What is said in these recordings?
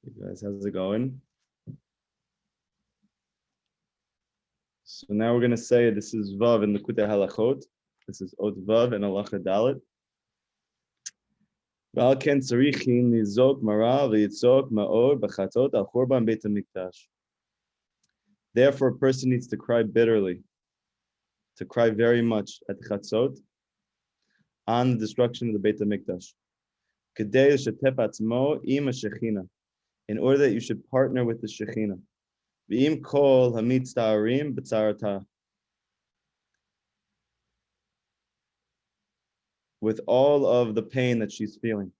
You guys, how's it going? So now we're going to say this is Vav in Likutey Halachot. This is Od Vav and Halacha Dalet. V'al ken tzarichin nizok mara v'yitzok ma'or b'chatzot al churban Beit HaMikdash. Therefore, a person needs to cry bitterly, to cry very much at chatzot on the destruction of the Beit HaMikdash. Kedei l'shatef atzmo im Shaheena, in order that you should partner with the Shaheena. V'im kol hamitztarim b'tzarata, with all of the pain that she's feeling.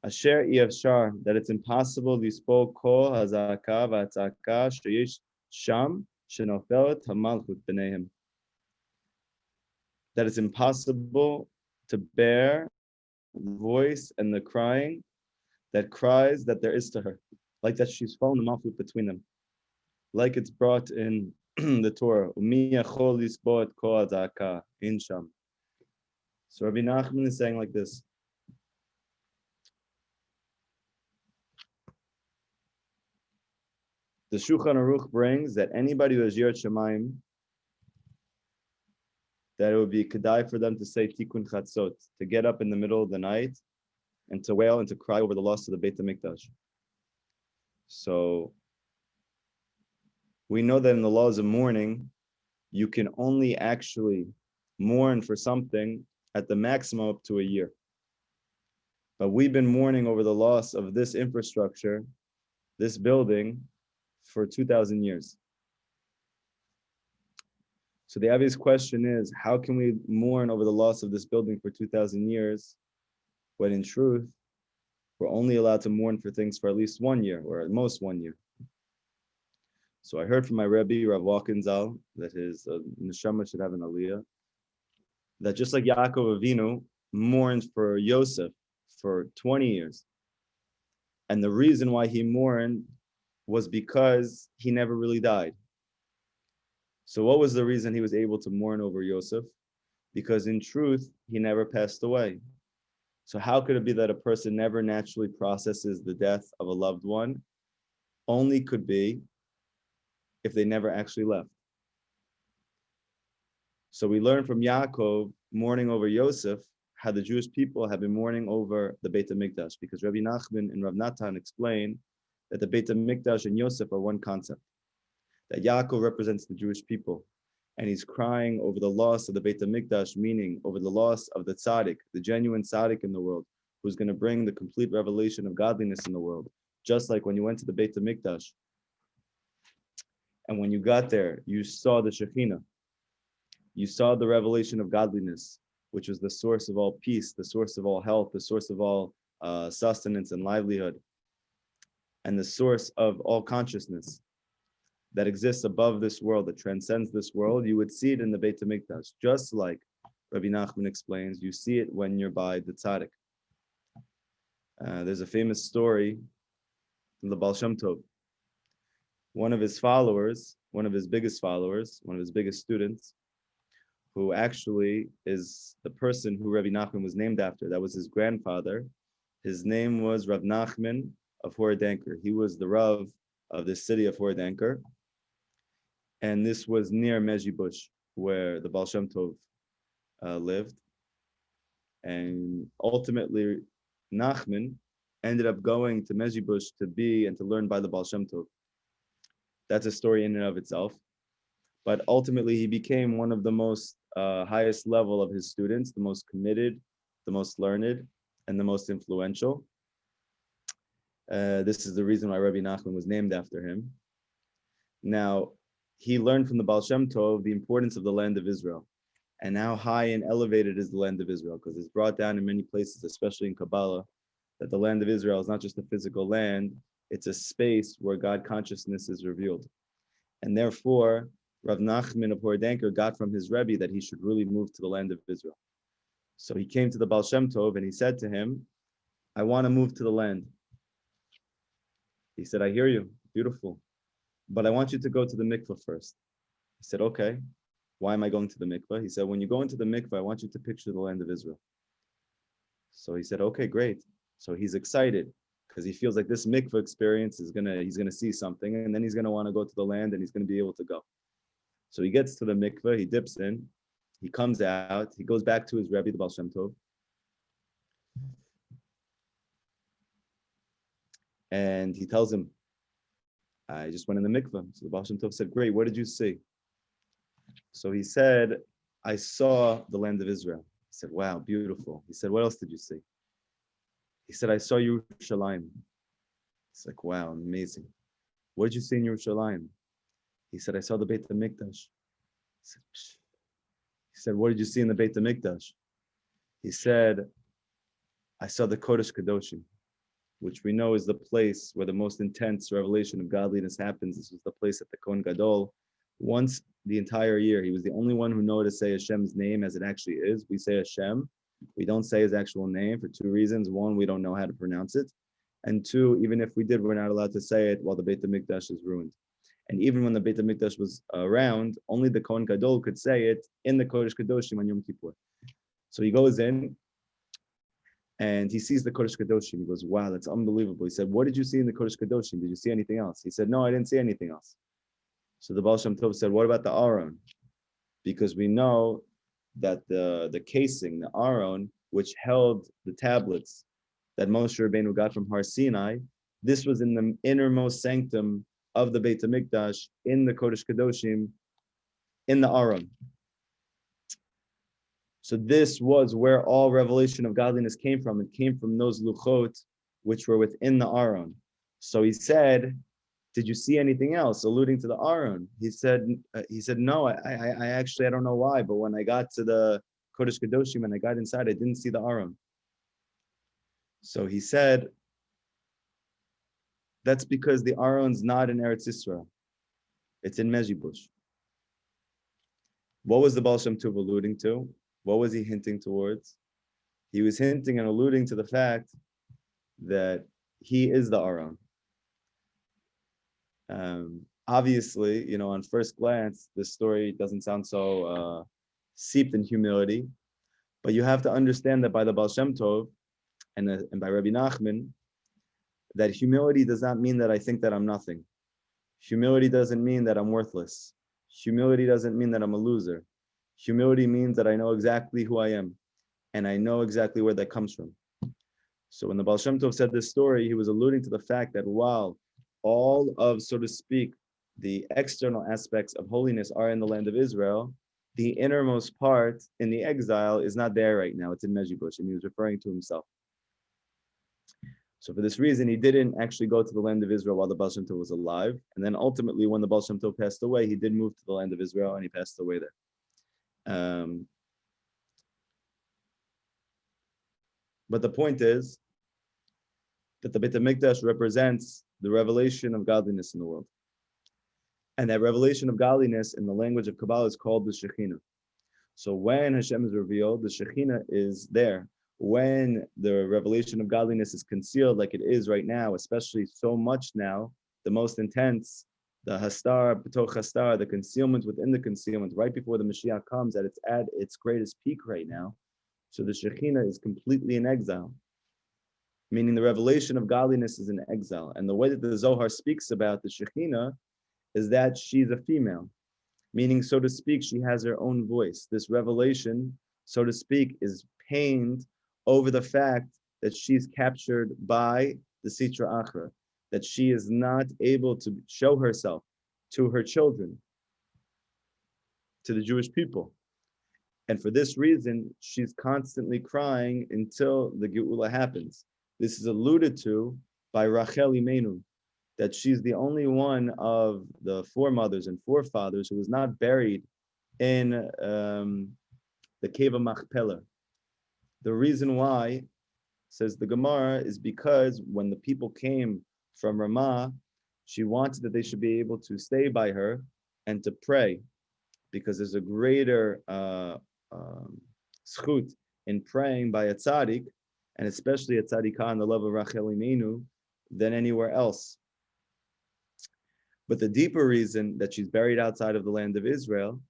Asher yefshar, that it's impossible lispo kol hazaka v'atzaka sheyesh sham shenofelet hamalchut b'neihem. That it's impossible to bear the voice and the crying that cries that there is to her, like that she's fallen the malchut between them, like it's brought in the Torah. Umi yachol lispo et kol hazaka in sham. So Rabbi Nachman is saying like this. The Shulchan Aruch brings that anybody who has Yirat Shamayim, that it would be kedai for them to say Tikkun Chatzot, to get up in the middle of the night and to wail and to cry over the loss of the Beit HaMikdash. So we know that in the laws of mourning, you can only actually mourn for something at the maximum up to a year. But we've been mourning over the loss of this infrastructure, this building, for 2,000 years. So the obvious question is, how can we mourn over the loss of this building for 2,000 years, when in truth, we're only allowed to mourn for things for at least 1 year, or at most 1 year? So I heard from my Rabbi, Rav Nachman, that his neshama should have an aliyah, that just like Yaakov Avinu mourned for Yosef for 20 years, and the reason why he mourned was because he never really died. So what was the reason he was able to mourn over Yosef? Because in truth, he never passed away. So how could it be that a person never naturally processes the death of a loved one? Only could be if they never actually left. So we learn from Yaakov mourning over Yosef how the Jewish people have been mourning over the Beit HaMikdash, because Rabbi Nachman and Rav Nachman explain that the Beit HaMikdash and Yosef are one concept. That Yaakov represents the Jewish people, and he's crying over the loss of the Beit HaMikdash, meaning over the loss of the Tzadik, the genuine Tzadik in the world, who's going to bring the complete revelation of godliness in the world. Just like when you went to the Beit HaMikdash, and when you got there, you saw the Shaheena, you saw the revelation of godliness, which was the source of all peace, the source of all health, the source of all sustenance and livelihood, and the source of all consciousness that exists above this world, that transcends this world. You would see it in the Beit HaMikdash, just like Rabbi Nachman explains, you see it when you're by the Tzadik. There's a famous story in the Baal Shem Tov. One of his followers, one of his biggest followers, one of his biggest students, who actually is the person who Rabbi Nachman was named after. That was his grandfather. His name was Rav Nachman of Horodanker. He was the Rav of the city of Horodanker. And this was near Mezhibush, where the Baal Shem Tov lived. And ultimately, Nachman ended up going to Mezhibush to be and to learn by the Baal Shem Tov. That's a story in and of itself. But ultimately, he became one of the most highest level of his students, the most committed, the most learned, and the most influential. This is the reason why Rabbi Nachman was named after him. Now, he learned from the Baal Shem Tov the importance of the land of Israel, and how high and elevated is the land of Israel, because it's brought down in many places, especially in Kabbalah, that the land of Israel is not just a physical land, it's a space where God consciousness is revealed. And therefore, Rav Nachman of Horodanker got from his Rebbe that he should really move to the land of Israel. So he came to the Baal Shem Tov and he said to him, I want to move to the land. He said, I hear you, beautiful, but I want you to go to the mikveh first. He said, okay, why am I going to the mikveh? He said, when you go into the mikveh, I want you to picture the land of Israel. So he said, okay, great. So he's excited because he feels like this mikveh experience he's gonna see something, and then he's gonna want to go to the land, and he's gonna be able to go. So he gets to the mikveh, he dips in, he comes out, he goes back to his Rebbe, the Baal Shem Tov, and he tells him, I just went in the mikveh. So the Baal Shem Tov said, great, what did you see? So he said, I saw the land of Israel. He said, wow, beautiful. He said, what else did you see? He said, I saw Yerushalayim. It's like, wow, amazing. What did you see in Yerushalayim? He said, I saw the Beit HaMikdash. He said, what did you see in the Beit HaMikdash? He said, I saw the Kodesh Kadoshim, which we know is the place where the most intense revelation of godliness happens. This was the place at the Kohen Gadol. Once the entire year, he was the only one who knew to say Hashem's name as it actually is. We say Hashem. We don't say his actual name for two reasons. One, we don't know how to pronounce it. And two, even if we did, we're not allowed to say it while the Beit HaMikdash is ruined. And even when the Beit HaMikdash was around, only the Kohen Gadol could say it in the Kodesh Kadoshim on Yom Kippur. So he goes in and he sees the Kodesh Kadoshim. He goes, wow, that's unbelievable. He said, what did you see in the Kodesh Kadoshim? Did you see anything else? He said, no, I didn't see anything else. So the Baal Shem Tov said, what about the Aron? Because we know that the casing, the Aron, which held the tablets that Moshe Rabbeinu got from Har Sinai, this was in the innermost sanctum of the Beit HaMikdash, in the Kodesh Kadoshim, in the Aron. So this was where all revelation of godliness came from. It came from those luchot which were within the Aron. So he said, did you see anything else, alluding to the Aron? He said, no, I actually, I don't know why, but when I got to the Kodesh Kadoshim and I got inside, I didn't see the Aron. So he said, that's because the Aron's not in Eretz Yisrael. It's in Mezibush. What was the Baal Shem Tov alluding to? What was he hinting towards? He was hinting and alluding to the fact that he is the Aron. Obviously, on first glance, this story doesn't sound so seeped in humility, but you have to understand that by the Baal Shem Tov and by Rabbi Nachman, that humility does not mean that I think that I'm nothing. Humility doesn't mean that I'm worthless. Humility doesn't mean that I'm a loser. Humility means that I know exactly who I am, and I know exactly where that comes from. So when the Baal Shem Tov said this story, he was alluding to the fact that while all of, so to speak, the external aspects of holiness are in the land of Israel, the innermost part in the exile is not there right now. It's in Mezibush, and he was referring to himself. So for this reason, he didn't actually go to the land of Israel while the Baal Shem Tov was alive. And then ultimately, when the Baal Shem Tov passed away, he did move to the land of Israel, and he passed away there. But the point is that the Beit HaMikdash represents the revelation of godliness in the world. And that revelation of godliness in the language of Kabbalah is called the Shaheena. So when Hashem is revealed, the Shaheena is there. When the revelation of godliness is concealed like it is right now, especially so much now, the most intense, the hastar, b'toch hastar, the concealment within the concealment, right before the Mashiach comes, at its greatest peak right now. So the Shaheena is completely in exile, meaning the revelation of godliness is in exile. And the way that the Zohar speaks about the Shaheena is that she's a female, meaning, so to speak, she has her own voice. This revelation, so to speak, is pained over the fact that she's captured by the Sitra Achra, that she is not able to show herself to her children, to the Jewish people. And for this reason, she's constantly crying until the Geula happens. This is alluded to by Rachel Imenu, that she's the only one of the foremothers and forefathers who was not buried in the cave of Machpelah. The reason why, says the Gemara, is because when the people came from Ramah, she wanted that they should be able to stay by her and to pray, because there's a greater schut in praying by a Tzadik, and especially a Tzadikah on the level of Rachel Imenu, than anywhere else. But the deeper reason that she's buried outside of the land of Israel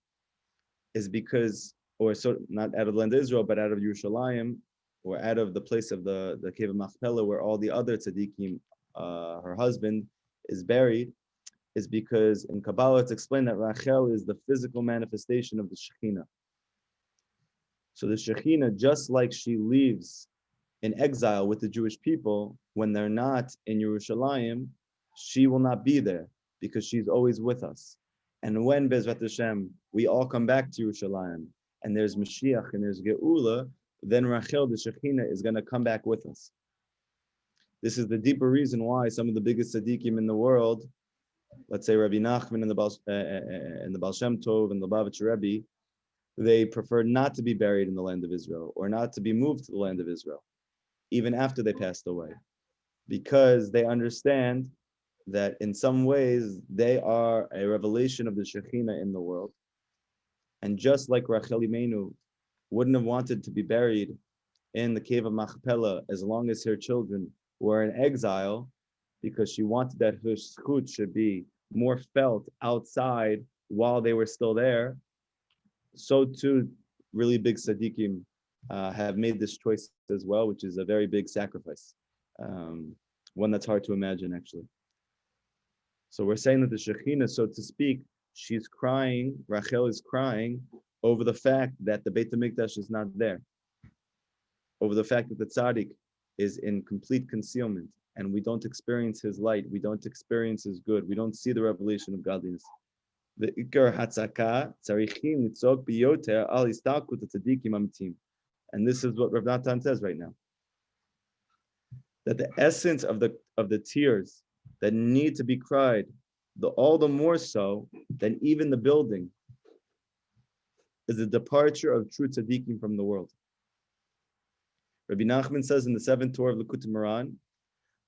is because, or so not out of the land of Israel, but out of Yerushalayim, or out of the place of the cave of Machpelah, where all the other tzaddikim, her husband, is buried, is because in Kabbalah it's explained that Rachel is the physical manifestation of the Shaheena. So the Shaheena, just like she leaves in exile with the Jewish people, when they're not in Yerushalayim, she will not be there because she's always with us. And when Bezrat Hashem, we all come back to Yerushalayim, and there's Mashiach and there's Geula, then Rachel, the Shaheena, is going to come back with us. This is the deeper reason why some of the biggest Siddiqim in the world, let's say Rabbi Nachman and the Baal Shem Tov and the Lubavitcher Rabbi, they prefer not to be buried in the land of Israel or not to be moved to the land of Israel, even after they passed away, because they understand that in some ways they are a revelation of the Shaheena in the world. And just like Rachel Imenu wouldn't have wanted to be buried in the cave of Machpelah as long as her children were in exile, because she wanted that her zchut should be more felt outside while they were still there, so too really big Siddiqim have made this choice as well, which is a very big sacrifice, one that's hard to imagine actually. So we're saying that the Shaheena, so to speak, she's crying, Rachel is crying over the fact that the Beit HaMikdash is not there, over the fact that the Tzadik is in complete concealment, and we don't experience his light, we don't experience his good, we don't see the revelation of godliness. The Ikar Hatzaka Tzarichim Nitzok Biyoter Al Istakut Tzadikim Amitim. And this is what Rav Nachman says right now. That the essence of the tears that need to be cried, all the more so than even the building, is the departure of true tzaddikim from the world. Rabbi Nachman says in the 7th Torah of Likutey Run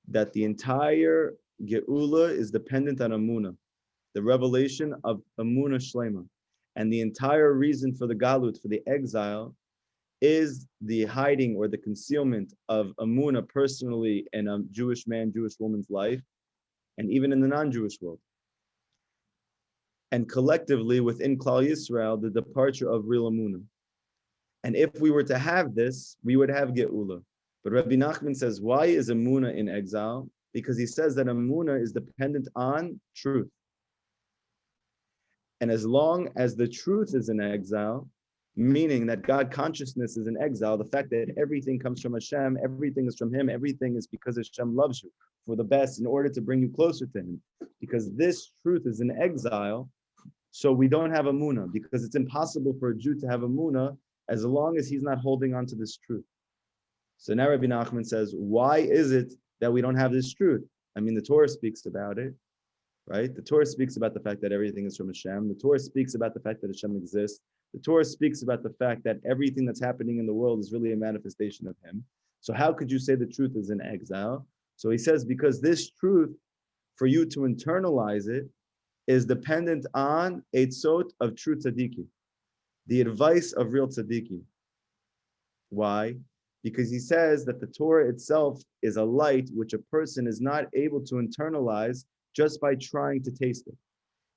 that the entire Geula is dependent on Amunah, the revelation of Amunah Shlema. And the entire reason for the Galut, for the exile, is the hiding or the concealment of Amunah personally in a Jewish man, Jewish woman's life, and even in the non-Jewish world. And collectively within Klal Yisrael, the departure of real Amunah. And if we were to have this, we would have Geula. But Rabbi Nachman says, why is Amunah in exile? Because he says that Amunah is dependent on truth. And as long as the truth is in exile, meaning that God consciousness is in exile, the fact that everything comes from Hashem, everything is from Him, everything is because Hashem loves you for the best in order to bring you closer to Him. Because this truth is in exile, so we don't have Amunah, because it's impossible for a Jew to have Amunah as long as he's not holding on to this truth. So now Rabbi Nachman says, why is it that we don't have this truth? I mean, the Torah speaks about it, right? The Torah speaks about the fact that everything is from Hashem. The Torah speaks about the fact that Hashem exists. The Torah speaks about the fact that everything that's happening in the world is really a manifestation of Him. So how could you say the truth is in exile? So he says, because this truth, for you to internalize it, is dependent on Eitzot of true tzaddikim, the advice of real tzaddikim. Why? Because he says that the Torah itself is a light which a person is not able to internalize just by trying to taste it.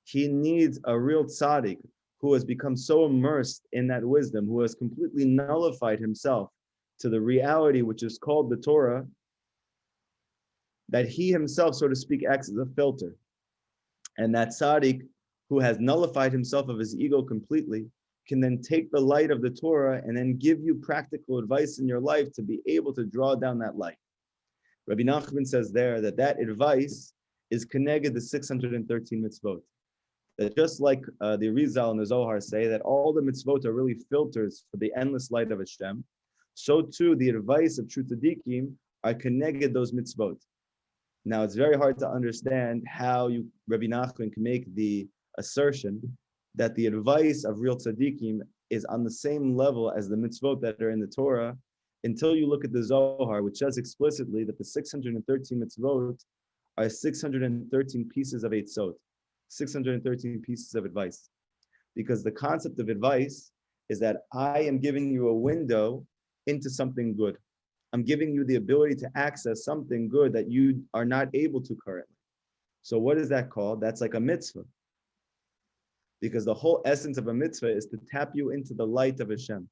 He needs a real tzaddik who has become so immersed in that wisdom, who has completely nullified himself to the reality which is called the Torah, that he himself, so to speak, acts as a filter. And that tzaddik who has nullified himself of his ego completely can then take the light of the Torah and then give you practical advice in your life to be able to draw down that light. Rabbi Nachman says there that that advice is connected the 613 mitzvot. That just like the Arizal and the Zohar say that all the mitzvot are really filters for the endless light of Hashem, so too the advice of true tzaddikim are connected those mitzvot. Now it's very hard to understand how Rabbi Nachman can make the assertion that the advice of real tzaddikim is on the same level as the mitzvot that are in the Torah, until you look at the Zohar, which says explicitly that the 613 mitzvot are 613 pieces of eitzot, 613 pieces of advice. Because the concept of advice is that I am giving you a window into something good. I'm giving you the ability to access something good that you are not able to currently. So what is that called? That's like a mitzvah. Because the whole essence of a mitzvah is to tap you into the light of Hashem.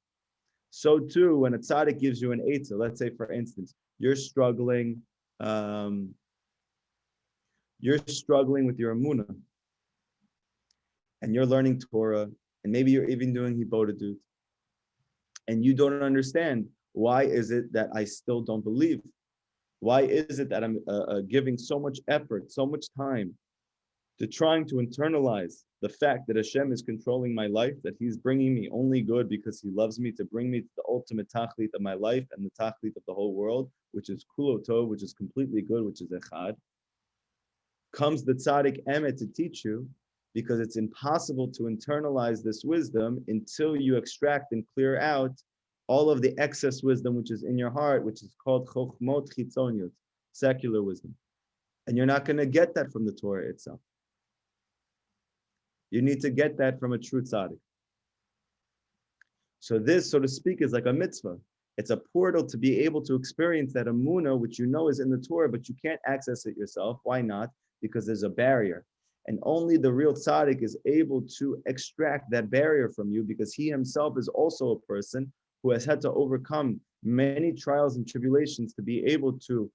So too, when a tzaddik gives you an eitzah, let's say for instance, um, you're struggling with your emunah, and you're learning Torah, and maybe you're even doing hibodedut, and you don't understand why is it that I still don't believe? Why is it that I'm giving so much effort, so much time to trying to internalize the fact that Hashem is controlling my life, that He's bringing me only good because He loves me to bring me to the ultimate tachlit of my life and the tachlit of the whole world, which is kulo tov, which is completely good, which is echad. Comes the tzaddik emet to teach you, because it's impossible to internalize this wisdom until you extract and clear out all of the excess wisdom which is in your heart, which is called chokhmot chitzoniot, secular wisdom. And you're not going to get that from the Torah itself. You need to get that from a true tzaddik. So this, so to speak, is like a mitzvah. It's a portal to be able to experience that emunah, which you know is in the Torah, but you can't access it yourself. Why not? Because there's a barrier. And only the real tzaddik is able to extract that barrier from you, because he himself is also a person who has had to overcome many trials and tribulations to be able to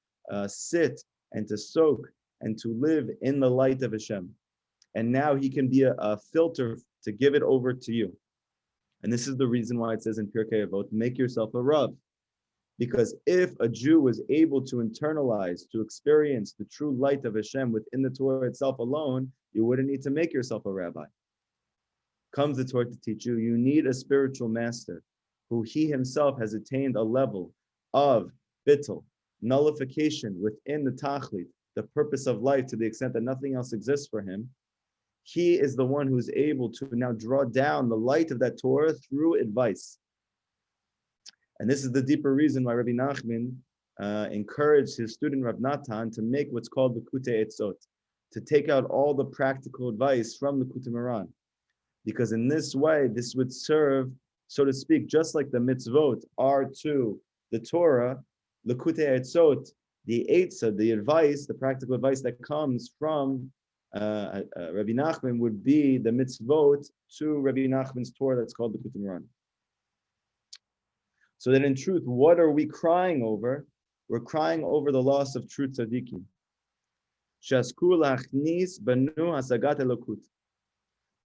sit and to soak and to live in the light of Hashem. And now he can be a filter to give it over to you. And this is the reason why it says in Pirkei Avot, make yourself a Rav. Because if a Jew was able to internalize, to experience the true light of Hashem within the Torah itself alone, you wouldn't need to make yourself a rabbi. Comes the Torah to teach you, you need a spiritual master who he himself has attained a level of bittul, nullification within the tachlit, the purpose of life, to the extent that nothing else exists for him. He is the one who's able to now draw down the light of that Torah through advice. And this is the deeper reason why Rabbi Nachman encouraged his student Rav Nachman to make what's called Likutey Halachot, to take out all the practical advice from the Kutum Run. Because in this way, this would serve, so to speak, just like the mitzvot are to the Torah, Likutey Halachot, the eitzah, the advice, the practical advice that comes from Rabbi Nachman would be the mitzvot to Rabbi Nachman's Torah that's called the Kutum Run. So that in truth, what are we crying over? We're crying over the loss of true tzaddikim.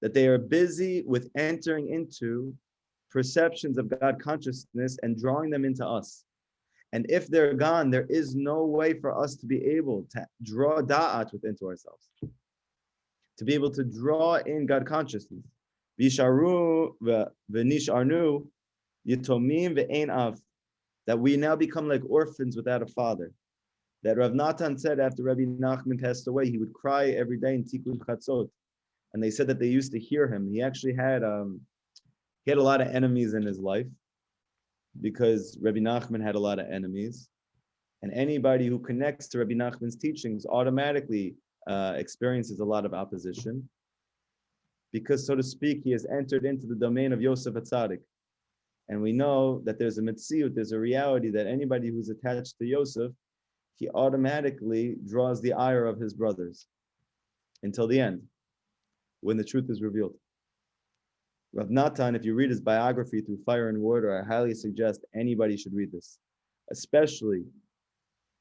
That they are busy with entering into perceptions of God consciousness and drawing them into us. And if they're gone, there is no way for us to be able to draw da'at into ourselves, to be able to draw in God consciousness. Visharu v'nisharnu yitomim ve'ein av, that we now become like orphans without a father. That Rav Nachman said after Rabbi Nachman passed away, he would cry every day in Tikkun Chatzot. And they said that they used to hear him. He actually had a lot of enemies in his life, because Rabbi Nachman had a lot of enemies. And anybody who connects to Rabbi Nachman's teachings automatically experiences a lot of opposition, because, so to speak, he has entered into the domain of Yosef Tzadik. And we know that there's a metziut, there's a reality that anybody who's attached to Yosef, he automatically draws the ire of his brothers until the end, when the truth is revealed. Rav Nachman, if you read his biography through Fire and Water, I highly suggest anybody should read this, especially,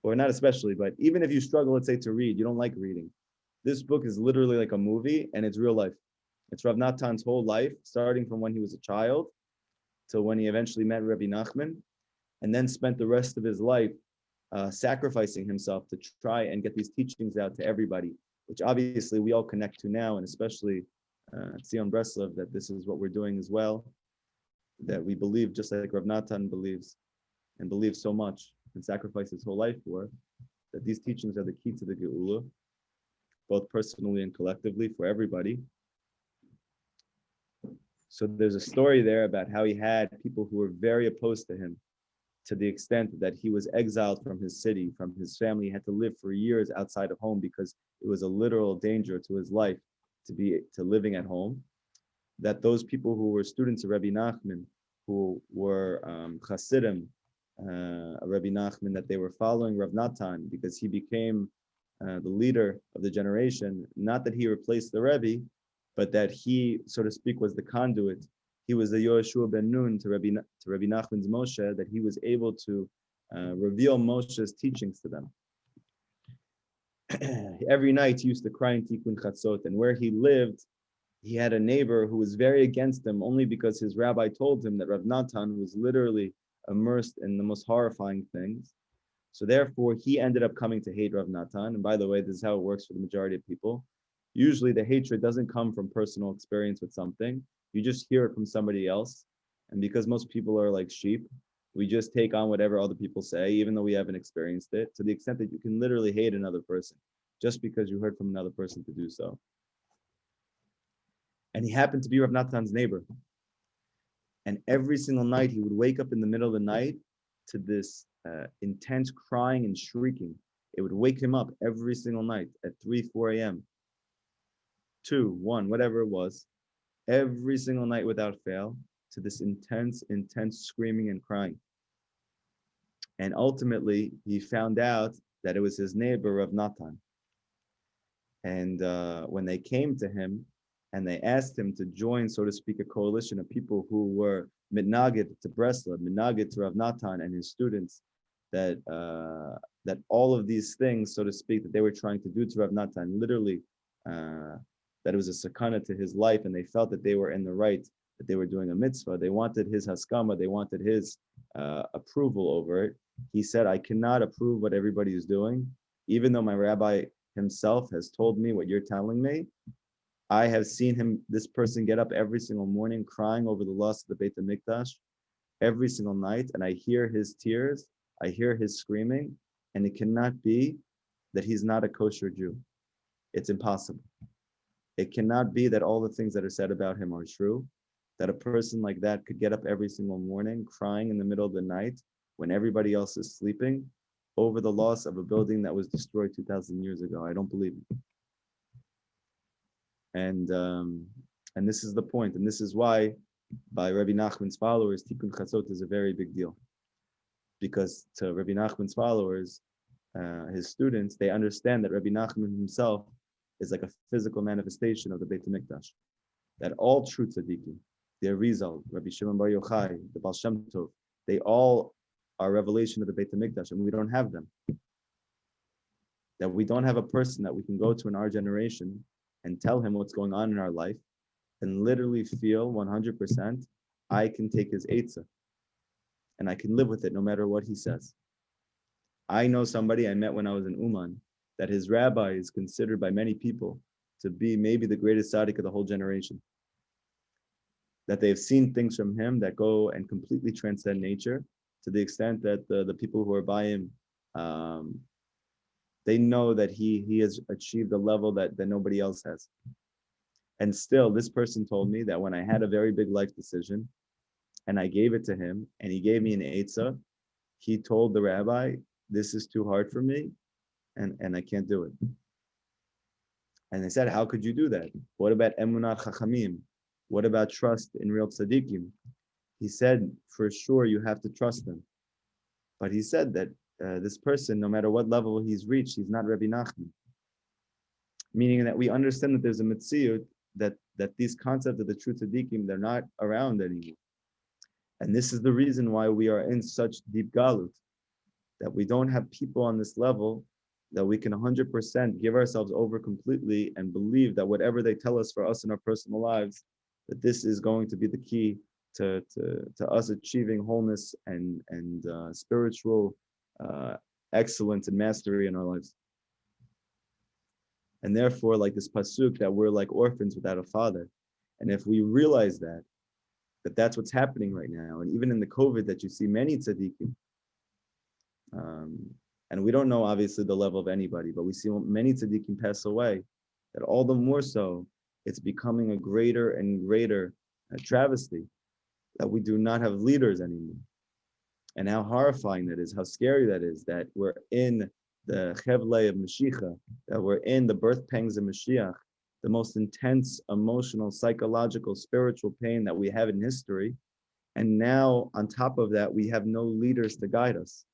or not especially, but even if you struggle, let's say, to read, you don't like reading. This book is literally like a movie, and it's real life. It's Rav Nachman's whole life, starting from when he was a child till when he eventually met Rabbi Nachman, and then spent the rest of his life sacrificing himself to try and get these teachings out to everybody, which obviously we all connect to now, and especially Tzion Breslov, that this is what we're doing as well, that we believe just like Rav Nachman believes, and believes so much, and sacrificed his whole life for, that these teachings are the key to the Geula, both personally and collectively for everybody. So there's a story there about how he had people who were very opposed to him, to the extent that he was exiled from his city, from his family. He had to live for years outside of home because it was a literal danger to his life to living at home. That those people who were students of Rabbi Nachman, who were Hasidim, Rabbi Nachman, that they were following Rav Nachman because he became the leader of the generation. Not that he replaced the Rebbe, but that he, so to speak, was the conduit he was the Yoshua ben Nun to Rabbi Nachman's Moshe, that he was able to reveal Moshe's teachings to them. Every night he used to cry in Tikkun Chatzot, and where he lived, he had a neighbor who was very against him only because his rabbi told him that Rav Natan was literally immersed in the most horrifying things. So therefore, he ended up coming to hate Rav Natan. And by the way, this is how it works for the majority of people. Usually the hatred doesn't come from personal experience with something. You just hear it from somebody else. And because most people are like sheep, we just take on whatever other people say, even though we haven't experienced it, to the extent that you can literally hate another person just because you heard from another person to do so. And he happened to be Rav Natan's neighbor. And every single night he would wake up in the middle of the night to this intense crying and shrieking. It would wake him up every single night at 3, 4 a.m., 2, 1, whatever it was, every single night without fail, to this intense screaming and crying. And ultimately, he found out that it was his neighbor, Rav Natan. And when they came to him and they asked him to join, so to speak, a coalition of people who were mitnagid to Breslov, mitnagid to Rav Natan and his students, that all of these things, so to speak, that they were trying to do to Rav Natan, literally, that it was a sakana to his life, and they felt that they were in the right, that they were doing a mitzvah. They wanted his haskama, they wanted his approval over it. He said, I cannot approve what everybody is doing, even though my rabbi himself has told me what you're telling me. I have seen this person get up every single morning crying over the loss of the Beit HaMikdash every single night, and I hear his tears, I hear his screaming, and it cannot be that he's not a kosher Jew. It's impossible. It cannot be that all the things that are said about him are true, that a person like that could get up every single morning crying in the middle of the night when everybody else is sleeping over the loss of a building that was destroyed 2,000 years ago. I don't believe it. And this is the point, and this is why by Rabbi Nachman's followers, Tikkun Chatzot is a very big deal, because to Rabbi Nachman's followers, his students, they understand that Rabbi Nachman himself is like a physical manifestation of the Beit HaMikdash. That all true tzaddikim, the Arizal, Rabbi Shimon Bar Yochai, the Baal Shem Tov, they all are revelation of the Beit HaMikdash, and we don't have them. That we don't have a person that we can go to in our generation and tell him what's going on in our life, and literally feel 100%, I can take his eitzah, and I can live with it no matter what he says. I know somebody I met when I was in Uman, that his rabbi is considered by many people to be maybe the greatest Tzadik of the whole generation. That they've seen things from him that go and completely transcend nature, to the extent that the people who are by him, they know that he has achieved a level that nobody else has. And still, this person told me that when I had a very big life decision, and I gave it to him, and he gave me an eitzah, he told the rabbi, this is too hard for me, and I can't do it. And they said, how could you do that? What about emunah chachamim? What about trust in real tzaddikim? He said, for sure, you have to trust them. But he said that this person, no matter what level he's reached, he's not Rabbi Nachman. Meaning that we understand that there's a mitziyut, that these concepts of the true tzaddikim, they're not around anymore. And this is the reason why we are in such deep galut, that we don't have people on this level that we can 100% give ourselves over completely and believe that whatever they tell us for us in our personal lives, that this is going to be the key to us achieving wholeness and spiritual excellence and mastery in our lives. And therefore, like this pasuk, that we're like orphans without a father. And if we realize that that's what's happening right now, and even in the COVID, that you see many tzaddikim, and we don't know obviously the level of anybody, but we see many tzaddikim pass away, that all the more so, it's becoming a greater and greater travesty that we do not have leaders anymore. And how horrifying that is, how scary that is, that we're in the chevlei of Mashiach, that we're in the birth pangs of Mashiach, the most intense emotional, psychological, spiritual pain that we have in history. And now, on top of that, we have no leaders to guide us.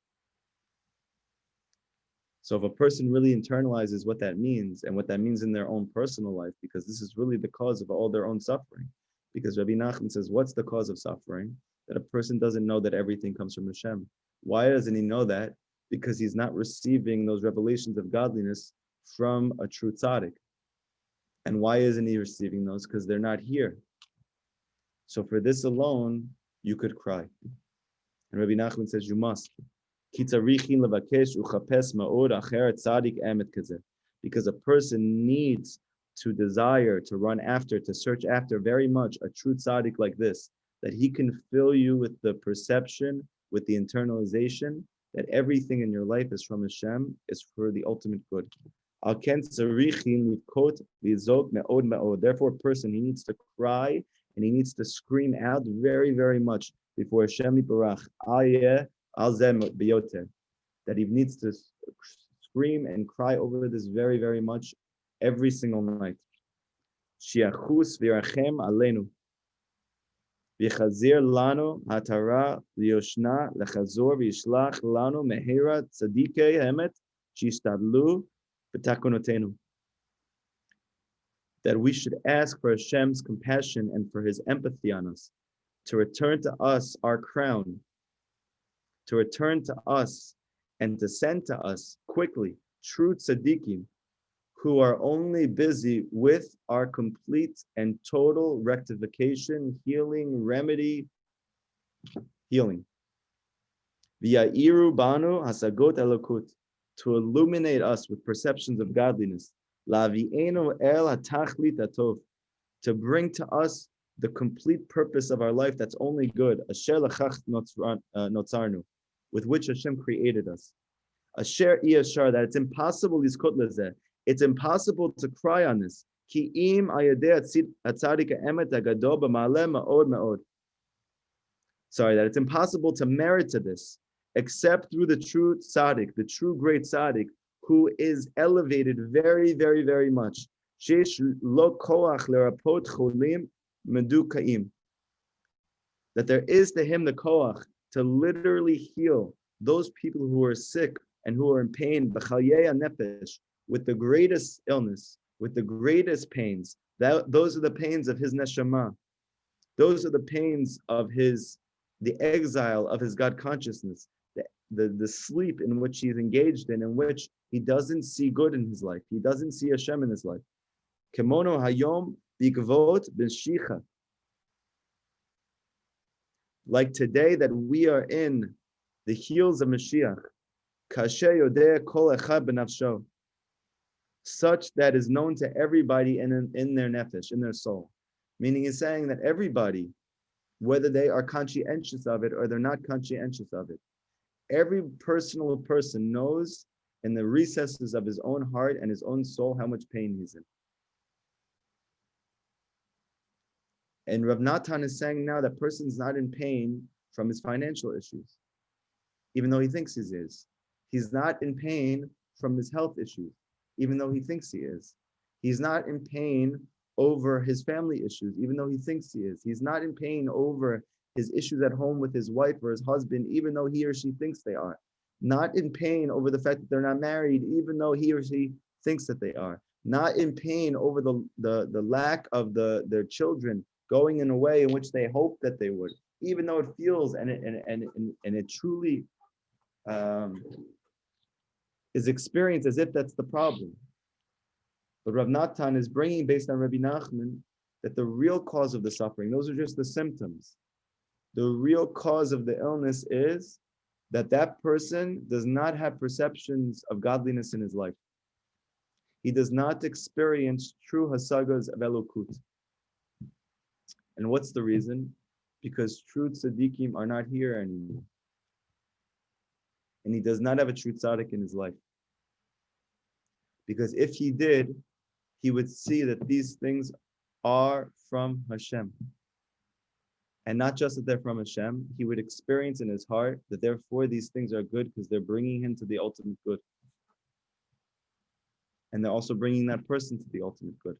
So if a person really internalizes what that means, and what that means in their own personal life, because this is really the cause of all their own suffering. Because Rabbi Nachman says, what's the cause of suffering? That a person doesn't know that everything comes from Hashem. Why doesn't he know that? Because he's not receiving those revelations of godliness from a true tzaddik. And why isn't he receiving those? Because they're not here. So for this alone, you could cry. And Rabbi Nachman says, you must. Because a person needs to desire, to run after, to search after very much a true tzaddik like this, that he can fill you with the perception, with the internalization, that everything in your life is from Hashem, is for the ultimate good. Therefore, a person, he needs to cry and he needs to scream out very, very much before Hashem Yitbarach, that he needs to scream and cry over this very, very much every single night. Shiachus v'yarachem aleinu. V'chazir lanu hatara liyoshna lechazor v'yishlach lanu mehira tzadikei hemet shishtadlu b'takunotenu. That we should ask for Hashem's compassion and for His empathy on us, to return to us our crown, to return to us and to send to us quickly true tzaddikim who are only busy with our complete and total rectification, healing, remedy, healing. V'ya'iru banu hasagot elokut, to illuminate us with perceptions of godliness. Lavi'enu el hatachlit atov, to bring to us the complete purpose of our life that's only good. Asher lachach notzarnu, with which Hashem created us. Asher iyashar, that it's impossible lizkot lezeh. It's impossible to cry on this. Ki im ayadeh atzadik emet agadol b'maleh ma'od ma'od. Sorry, that it's impossible to merit to this, except through the true tzaddik, the true great tzaddik, who is elevated very, very, very much. Shesh lo koach lerapot cholim medukaim. That there is to him the koach to literally heal those people who are sick and who are in pain, b'chalyei nefesh, with the greatest illness, with the greatest pains. Those are the pains of his neshama. Those are the pains of the exile of his God consciousness, the sleep in which he's engaged in which he doesn't see good in his life. He doesn't see Hashem in his life. Kemono hayom b'gvot b'shicha. Like today that we are in the heels of Mashiach, kasher yodeh kol echad b'nafsho, such that is known to everybody in their nefesh, in their soul. Meaning he's saying that everybody, whether they are conscientious of it or they're not conscientious of it, every personal person knows in the recesses of his own heart and his own soul how much pain he's in. And Rav Nachman is saying now that person's not in pain from his financial issues, even though he thinks he is. He's not in pain from his health issues, even though he thinks he is. He's not in pain over his family issues, even though he thinks he is. He's not in pain over his issues at home with his wife or his husband, even though he or she thinks they are. Not in pain over the fact that they're not married, even though he or she thinks that they are. Not in pain over the lack of their children going in a way in which they hope that they would, even though it feels and it truly is experienced as if that's the problem. But Rav Nachman is bringing, based on Rabbi Nachman, that the real cause of the suffering, those are just the symptoms. The real cause of the illness is that person does not have perceptions of godliness in his life. He does not experience true hasagas of Elokut. And what's the reason? Because true tzaddikim are not here anymore. And he does not have a true tzaddik in his life. Because if he did, he would see that these things are from Hashem. And not just that they're from Hashem, he would experience in his heart that therefore these things are good because they're bringing him to the ultimate good. And they're also bringing that person to the ultimate good.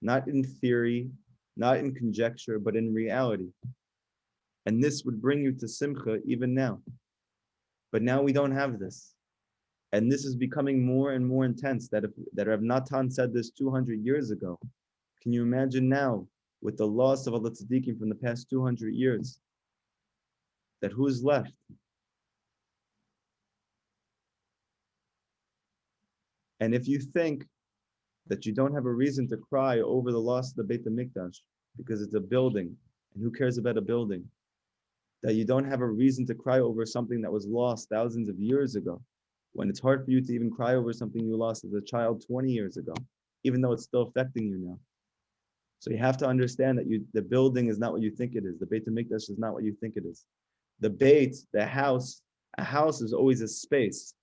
Not in theory, not in conjecture, but in reality. And this would bring you to simcha even now. But now we don't have this. And this is becoming more and more intense. That Rav Nachman said this 200 years ago. Can you imagine now with the loss of all the Tzadikim from the past 200 years, that who's left? And if you think that you don't have a reason to cry over the loss of the Beit HaMikdash, because it's a building, and who cares about a building? That you don't have a reason to cry over something that was lost thousands of years ago, when it's hard for you to even cry over something you lost as a child 20 years ago, even though it's still affecting you now. So you have to understand that the building is not what you think it is. The Beit HaMikdash is not what you think it is. The Beit, the house, a house is always a space.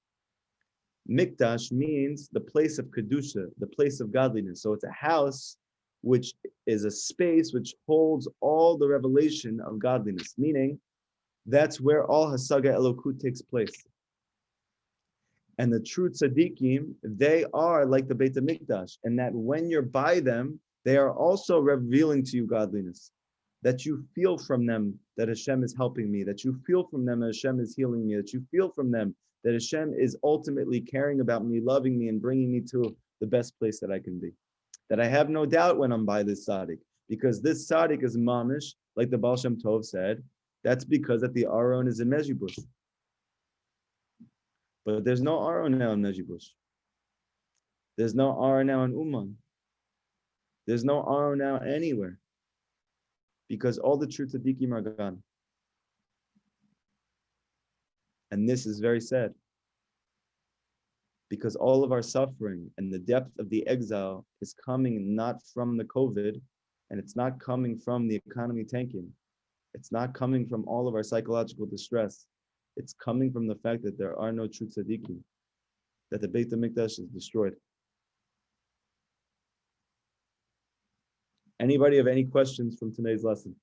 Mikdash means the place of Kedusha, the place of godliness. So it's a house which is a space which holds all the revelation of godliness, meaning that's where all Hasaga Elokut takes place. And the true Tzadikim, they are like the Beit HaMikdash, and that when you're by them, they are also revealing to you godliness. That you feel from them that Hashem is helping me, that you feel from them that Hashem is healing me, that you feel from them that Hashem is ultimately caring about me, loving me, and bringing me to the best place that I can be. That I have no doubt when I'm by this Tzadik, because this Tzadik is mamish, like the Baal Shem Tov said, that's because that the Aron is in Mejibush. But there's no Aron now in Mejibush. There's no Aron now in Uman. There's no Aron now anywhere. Because all the true tzaddikim are gone. And this is very sad. Because all of our suffering and the depth of the exile is coming not from the COVID, and it's not coming from the economy tanking. It's not coming from all of our psychological distress. It's coming from the fact that there are no true tzaddikim, that the Beit HaMikdash is destroyed. Anybody have any questions from today's lesson?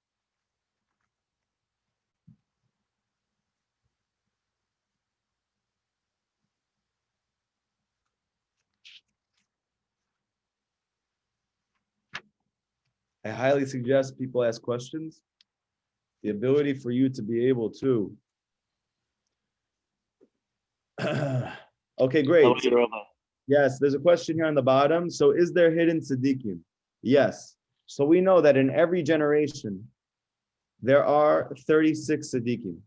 I highly suggest people ask questions. The ability for you to be able to. Okay, great. How are you, Rabbi? Yes, there's a question here on the bottom. So is there hidden tzaddikim? Yes. So we know that in every generation, there are 36 tzaddikim.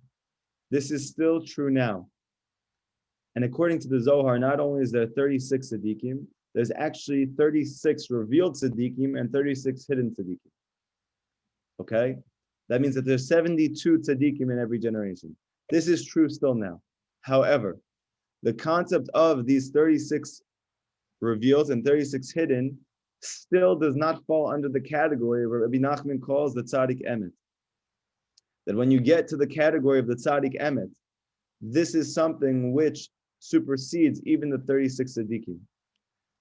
This is still true now. And according to the Zohar, not only is there 36 tzaddikim, there's actually 36 revealed tzaddikim and 36 hidden tzaddikim. Okay? That means that there's 72 tzaddikim in every generation. This is true still now. However, the concept of these 36 revealed and 36 hidden still does not fall under the category where Rabbi Nachman calls the Tzadik Emet. That when you get to the category of the Tzadik Emet, this is something which supersedes even the 36 tzaddikim.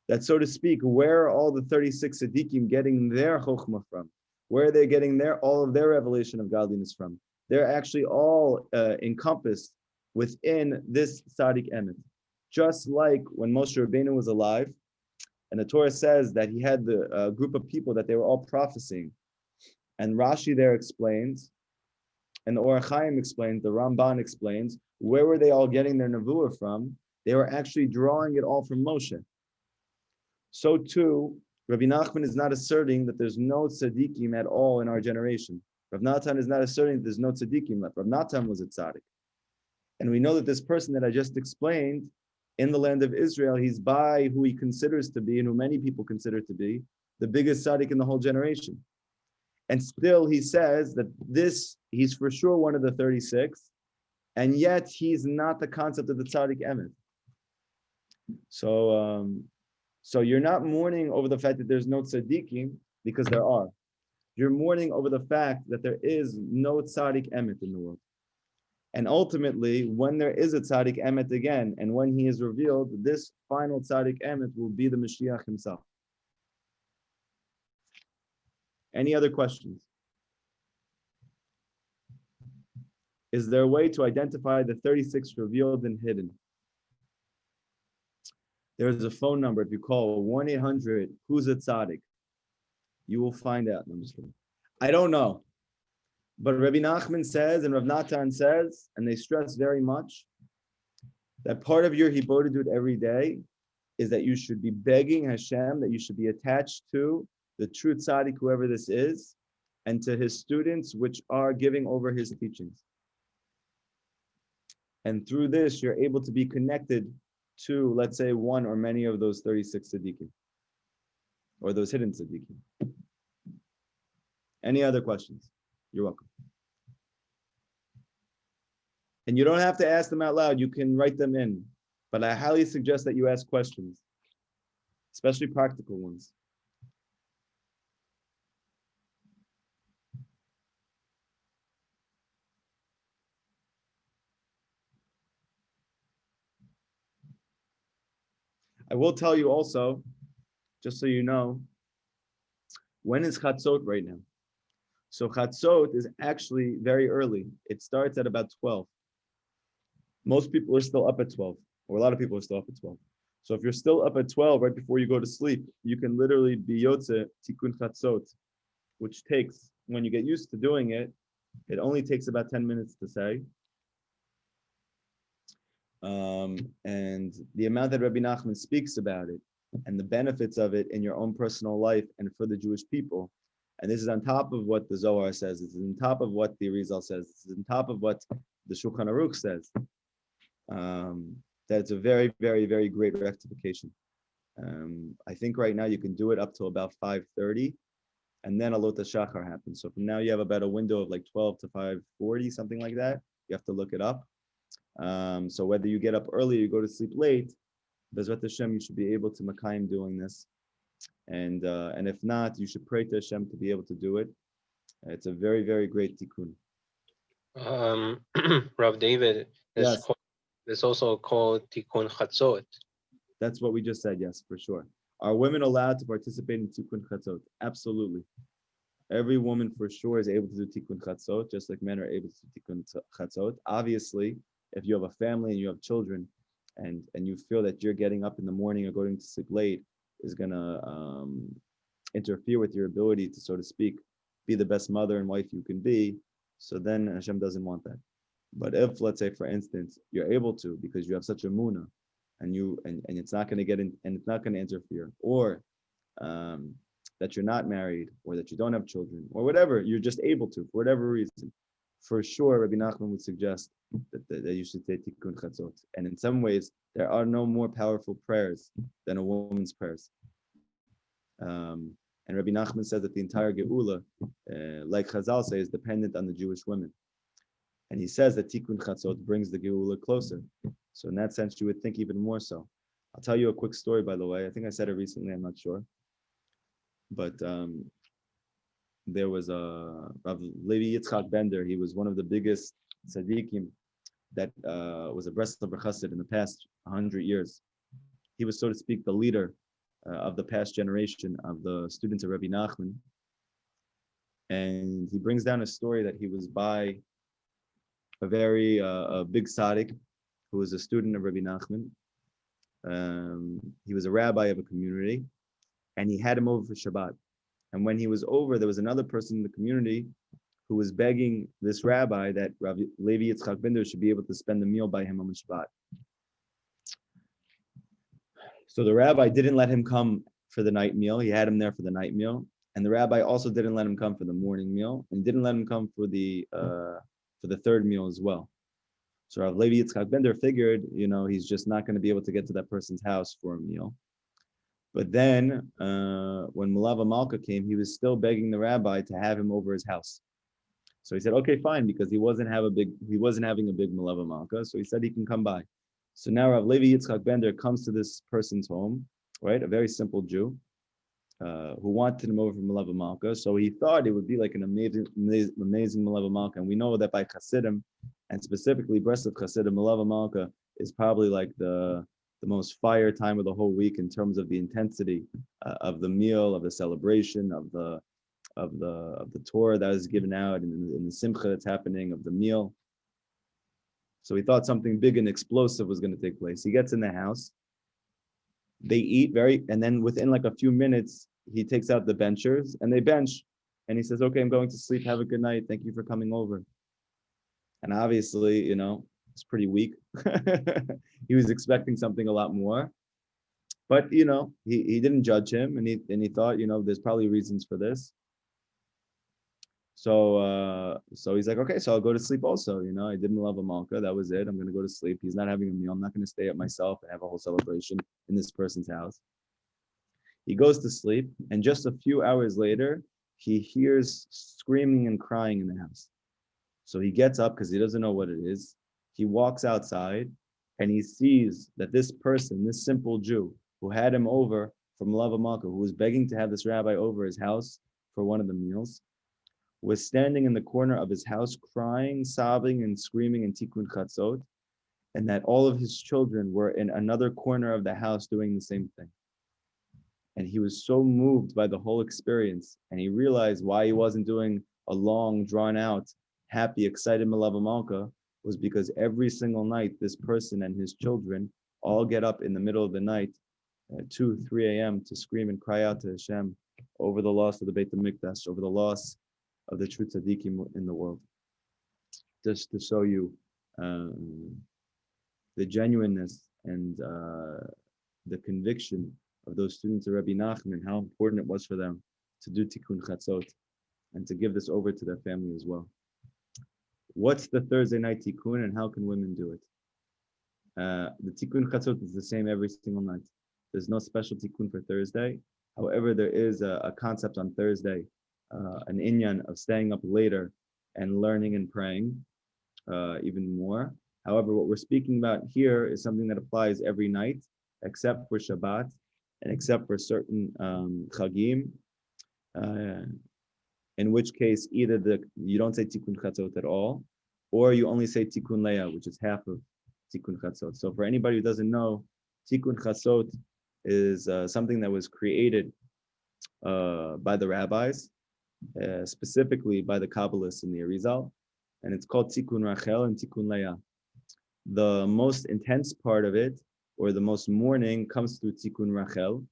That, so to speak, where are all the 36 tzaddikim getting their chokhmah from? Where are they getting all of their revelation of godliness from? They're actually all encompassed within this Tzadik Emet. Just like when Moshe Rabbeinu was alive, and the Torah says that he had the group of people that they were all prophesying. And Rashi there explains, and the Or HaChaim explains, the Ramban explains, where were they all getting their nevuah from? They were actually drawing it all from Moshe. So too, Rabbi Nachman is not asserting that there's no tzaddikim at all in our generation. Rav Nachman is not asserting that there's no tzaddikim left. Rav Nachman was a tzaddik. And we know that this person that I just explained, in the land of Israel, he's by who he considers to be, and who many people consider to be, the biggest tzaddik in the whole generation. And still he says that he's for sure one of the 36, and yet he's not the concept of the tzaddik emet. So you're not mourning over the fact that there's no tzaddikim, because there are. You're mourning over the fact that there is no tzaddik emet in the world. And ultimately, when there is a tzaddik emet again, and when he is revealed, this final tzaddik emet will be the Mashiach himself. Any other questions? Is there a way to identify the 36 revealed and hidden? There is a phone number. If you call 1-800, who's a tzaddik? You will find out. No, I'm just kidding. I don't know. But Rabbi Nachman says, and Rav Nachman says, and they stress very much, that part of your hibodedut every day is that you should be begging Hashem, that you should be attached to the true tzaddik, whoever this is, and to his students which are giving over his teachings. And through this, you're able to be connected to, let's say, one or many of those 36 Siddiqim, or those hidden Siddiqim. Any other questions? You're welcome. And you don't have to ask them out loud. You can write them in. But I highly suggest that you ask questions, especially practical ones. I will tell you also, just so you know, when is Chatzot right now? So Chatzot is actually very early. It starts at about 12. Most people are still up at 12, or a lot of people are still up at 12. So if you're still up at 12 right before you go to sleep, you can literally be Yotze Tikkun Chatzot, which takes, when you get used to doing it, it only takes about 10 minutes to say. And the amount that Rabbi Nachman speaks about it and the benefits of it in your own personal life and for the Jewish people. And this is on top of what the Zohar says. This is on top of what the Arizal says. This is on top of what the Shulchan Aruch says. That it's a very, very, very great rectification. I think right now you can do it up till about 5:30, and then Alot HaShachar happens. So from now you have about a window of like 12 to 5:40, something like that. You have to look it up. So whether you get up early or you go to sleep late, Bezrat Hashem, you should be able to Makayim doing this. And if not, you should pray to Hashem to be able to do it. It's a very, very great tikkun. Rav David, Yes, it's also called Tikkun Chatzot. that's what we just said. Yes, for sure. Are women allowed to participate in tikkun chatzot? Absolutely. Every woman for sure is able to do tikkun chatzot, just like men are able to do tikkun chatzot. Obviously, if you have a family and you have children, and you feel that you're getting up in the morning or going to sleep late is gonna interfere with your ability to, so to speak, be the best mother and wife you can be, so then Hashem doesn't want that. But if, let's say, for instance, you're able to because you have such a munah, and it's not going to get in, and it's not going to interfere, or that you're not married, or that you don't have children, or whatever, you're just able to, for whatever reason, for sure, Rabbi Nachman would suggest that you should say Tikkun Chatzot. And in some ways, there are no more powerful prayers than a woman's prayers. And Rabbi Nachman says that the entire Geula, like Chazal say, is dependent on the Jewish women. And he says that Tikkun Chatzot brings the Geula closer. So in that sense, you would think even more so. I'll tell you a quick story, by the way. I think I said it recently, I'm not sure. But there was a Rav Levi Yitzchak Bender. He was one of the biggest Tzadiqim that was a Breslov Chassid in the past 100 years. He was, so to speak, the leader of the past generation of the students of Rabbi Nachman. And he brings down a story that he was by a very a big Tzadik who was a student of Rabbi Nachman. He was a rabbi of a community, and he had him over for Shabbat. And when he was over, there was another person in the community who was begging this rabbi that Rav Levi Yitzchak Bender should be able to spend the meal by him on Shabbat. So the rabbi didn't let him come for the night meal. He had him there for the night meal. And the rabbi also didn't let him come for the morning meal, and didn't let him come for the third meal as well. So Rav Levi Yitzchak Bender figured, he's just not going to be able to get to that person's house for a meal. But then, when Mulava Malka came, he was still begging the rabbi to have him over his house. So he said, "Okay, fine," because he wasn't having a big Mulava Malka, so he said he can come by. So now Rav Levi Yitzchak Bender comes to this person's home, right? A very simple Jew, who wanted him over from Mulava Malka. So he thought it would be like an amazing Mulava Malka. And we know that by Chassidim, and specifically Breslov Chassidim, Mulava Malka is probably like the most fire time of the whole week in terms of the intensity of the meal, of the celebration, of the Torah that is given out, and in the simcha that's happening, of the meal. So he thought something big and explosive was going to take place. He gets in the house, they eat and then within like a few minutes, he takes out the benchers and they bench, and he says, "Okay, I'm going to sleep. Have a good night. Thank you for coming over." And obviously, it's pretty weak. He was expecting something a lot more, but he didn't judge him, and he thought, there's probably reasons for this. So he's like, okay, so I'll go to sleep also. I didn't love a malka. That was it. I'm gonna go to sleep. He's not having a meal. I'm not gonna stay at myself and have a whole celebration in this person's house. He goes to sleep, and just a few hours later, he hears screaming and crying in the house. So he gets up because he doesn't know what it is. He walks outside, and he sees that this person, this simple Jew, who had him over from Lava Malka, who was begging to have this rabbi over his house for one of the meals, was standing in the corner of his house crying, sobbing, and screaming in Tikkun Chatzot, and that all of his children were in another corner of the house doing the same thing. And he was so moved by the whole experience, and he realized why he wasn't doing a long, drawn out, happy, excited Melava Malka was because every single night, this person and his children all get up in the middle of the night at 2, 3 a.m. to scream and cry out to Hashem over the loss of the Beit HaMikdash, over the loss of the true Tzadikim in the world. Just to show you the genuineness and the conviction of those students of Rabbi Nachman, how important it was for them to do Tikkun Chatzot and to give this over to their family as well. What's the Thursday night Tikkun and how can women do it? The Tikkun Chatzot is the same every single night. There's no special Tikkun for Thursday. However, there is a concept on Thursday, an inyan of staying up later and learning and praying even more. However, what we're speaking about here is something that applies every night, except for Shabbat and except for certain Chagim, in which case either you don't say Tikkun Chatzot at all, or you only say Tikkun Leah, which is half of Tikkun Chatzot. So for anybody who doesn't know, Tikkun Chatzot is something that was created by the rabbis, specifically by the Kabbalists in the Arizal, and it's called Tikkun Rachel and Tikkun Leah. The most intense part of it, or the most mourning, comes through Tikkun Rachel,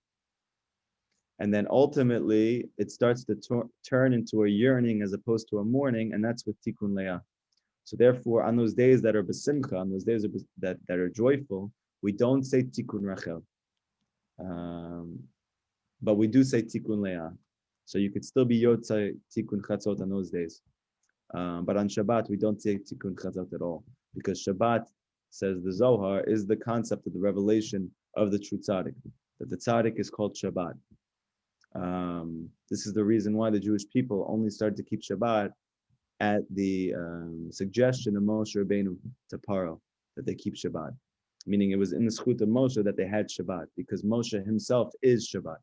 and then ultimately it starts to turn into a yearning as opposed to a mourning, and that's with Tikkun Leah. So therefore, on those days that are besimcha, on those days that are joyful, we don't say Tikkun Rachel, but we do say Tikkun Leah. So you could still be Yotzei Tikkun Chatzot on those days. But on Shabbat, we don't say Tikkun Chatzot at all, because Shabbat, says the Zohar, is the concept of the revelation of the true Tzadik, that the Tzadik is called Shabbat. This is the reason why the Jewish people only started to keep Shabbat at the suggestion of Moshe Rabbeinu to Paro, that they keep Shabbat. Meaning it was in the schut of Moshe that they had Shabbat, because Moshe himself is Shabbat.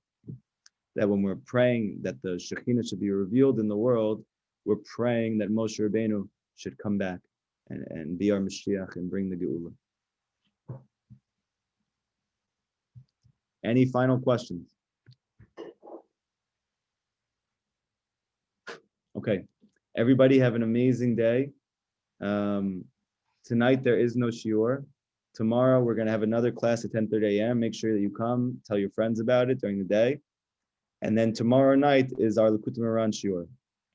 That when we're praying that the Shaheena should be revealed in the world, we're praying that Moshe Rabbeinu should come back and be our Mashiach and bring the Geula. Any final questions? Okay, everybody have an amazing day. Tonight there is no shiur. Tomorrow we're going to have another class at 10:30 a.m. Make sure that you come, tell your friends about it during the day. And then tomorrow night is our Kutum Run shiur,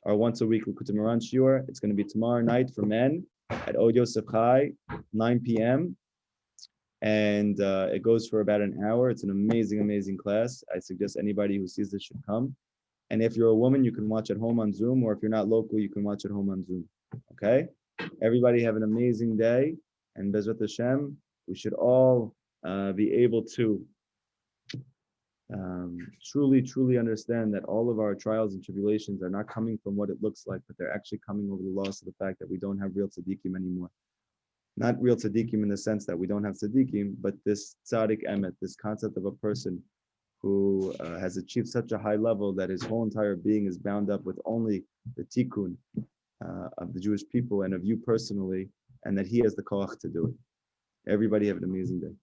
our once a week Kutum Run shiur. It's going to be tomorrow night for men at Od Yosef Chai, 9 p.m. And it goes for about an hour. It's an amazing, amazing class. I suggest anybody who sees this should come. And if you're a woman, you can watch at home on Zoom, or if you're not local, you can watch at home on Zoom. Okay? Everybody have an amazing day. And Bezrat Hashem, we should all be able to truly, truly understand that all of our trials and tribulations are not coming from what it looks like, but they're actually coming over the loss of the fact that we don't have real tzaddikim anymore. Not real tzaddikim in the sense that we don't have tzaddikim, but this tzaddik emet, this concept of a person who has achieved such a high level that his whole entire being is bound up with only the tikkun of the Jewish people and of you personally, and that he has the koach to do it. Everybody have an amazing day.